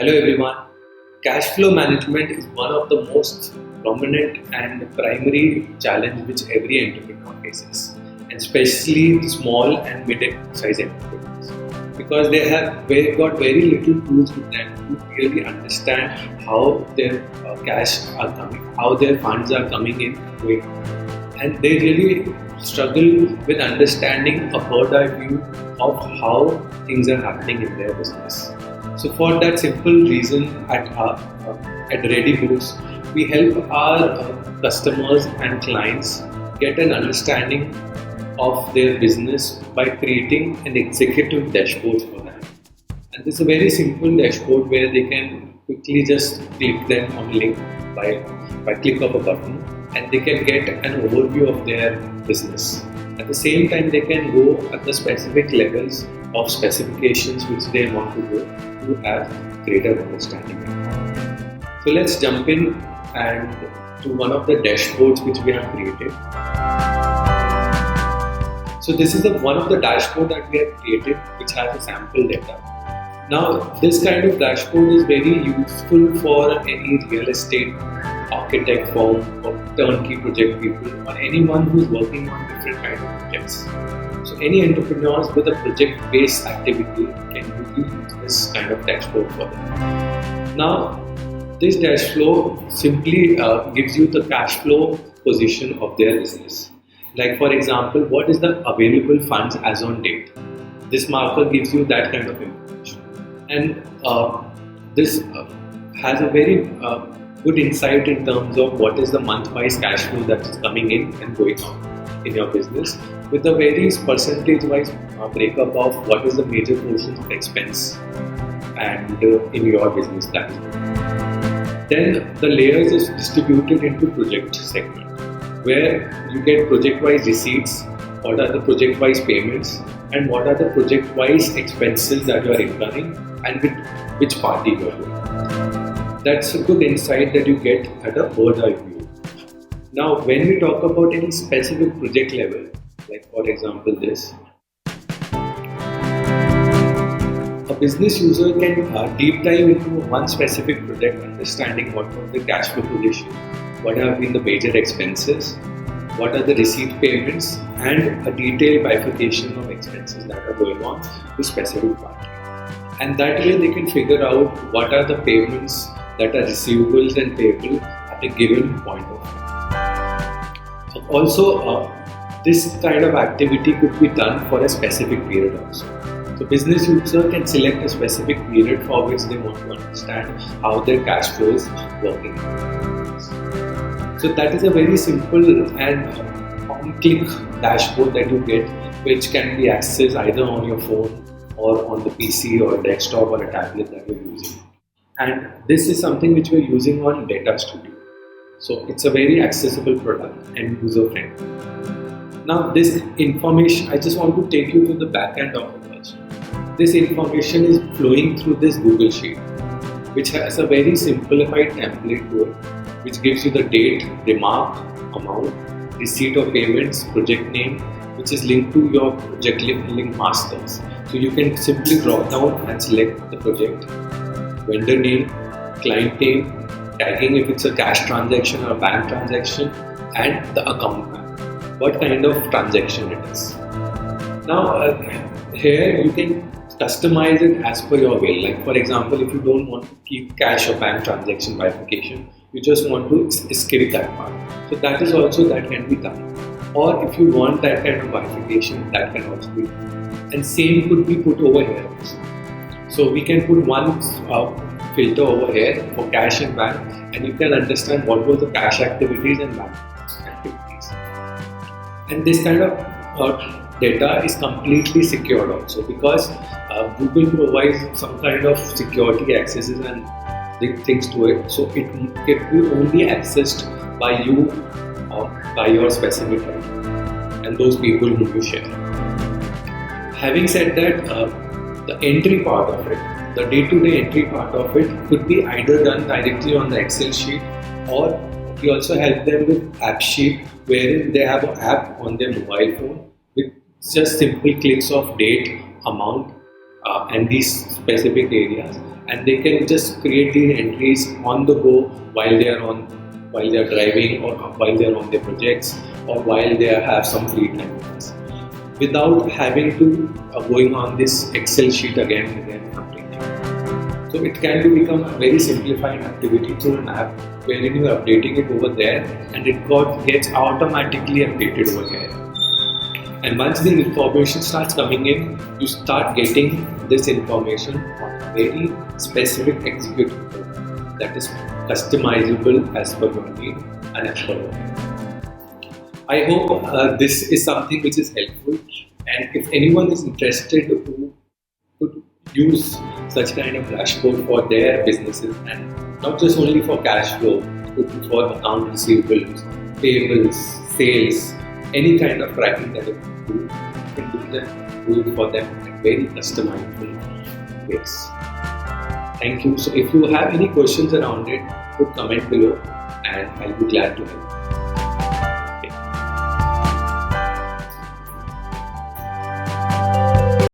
Hello everyone. Cash flow management is one of the most prominent and primary challenge which every entrepreneur faces, and especially the small and mid-sized entrepreneurs, because they've got very little tools with them to really understand how their cash are coming, how their funds are coming in and going out, and they really struggle with understanding a bird's eye view of how things are happening in their business. So for that simple reason, at Ready Books, we help our customers and clients get an understanding of their business by creating an executive dashboard for them. And this is a very simple dashboard where they can quickly just click them on a link by click of a button, and they can get an overview of their business. At the same time, they can go at the specific levels of specifications which they want to go to have greater understanding. So let's jump in and to one of the dashboards which we have created. So this is one of the dashboard that we have created which has a sample data. Now this kind of dashboard is very useful for any real estate architect firm or turnkey project people or anyone who is working on different kind of projects. So any entrepreneurs with a project-based activity can use this kind of dashboard for them. Now this dashboard simply gives you the cash flow position of their business. Like for example, what is the available funds as on date? This marker gives you that kind of information, and this has a very good insight in terms of what is the month-wise cash flow that is coming in and going out in your business, with a very percentage-wise breakup of what is the major portions of expense and in your business plan. Then the layers is distributed into project segment, where you get project-wise receipts, what are the project-wise payments, and what are the project-wise expenses that you are incurring and with which party you are doing. That's a good insight that you get at a bird's eye view. Now, when we talk about any specific project level, like for example this, a business user can deep dive into one specific project, understanding what was the cash flow position, what have been the major expenses, what are the receipt payments, and a detailed bifurcation of expenses that are going on to specific party. And that way they can figure out what are the payments that are receivables and payable at a given point of time. Also, this kind of activity could be done for a specific period also. So business user can select a specific period for which they want to understand how their cash flow is working. So that is a very simple and one-click dashboard that you get, which can be accessed either on your phone or on the PC or a desktop or a tablet that you're using. And this is something which we're using on Data Studio. So it's a very accessible product and user-friendly. Now this information, I just want to take you to the back end of it also. This information is flowing through this Google Sheet, which has a very simplified template to it, which gives you the date, remark, amount, receipt of payments, project name, which is linked to your project link masters. So you can simply drop down and select the project, vendor name, client name, tagging if it's a cash transaction or a bank transaction, and the account name, what kind of transaction it is. Now here you can customize it as per your will. Like for example, if you don't want to keep cash or bank transaction bifurcation, you just want to skip that part. So that is also that can be done. Or if you want that kind of bifurcation, that can also be done. And same could be put over here also. So we can put one filter over here for cash and bank, and you can understand what were the cash activities and bank activities. And this kind of data is completely secured also, because Google provides some kind of security accesses and things to it. So it will only accessed by you or by your specific ID and those people whom you share. Having said that, the entry part of it, the day-to-day entry part of it could be either done directly on the Excel sheet, or we also help them with app sheet, wherein they have an app on their mobile phone with just simple clicks of date, amount, and these specific areas, and they can just create the entries on the go while they are driving, or while they are on their projects, or while they have some free time with us, without having to going on this Excel sheet again and again updating. So it can become a very simplified activity through an app wherein you are updating it over there and it gets automatically updated over here. And once the information starts coming in, you start getting this information on a very specific executive program that is customizable as per your need and as per your need. I hope this is something which is helpful, and if anyone is interested who could use such kind of dashboard for their businesses, and not just only for cash flow, but for account receivables, payables, sales, any kind of tracking that you can do it for them in very customizable ways. Thank you. So if you have any questions around it, put comment below and I'll be glad to help.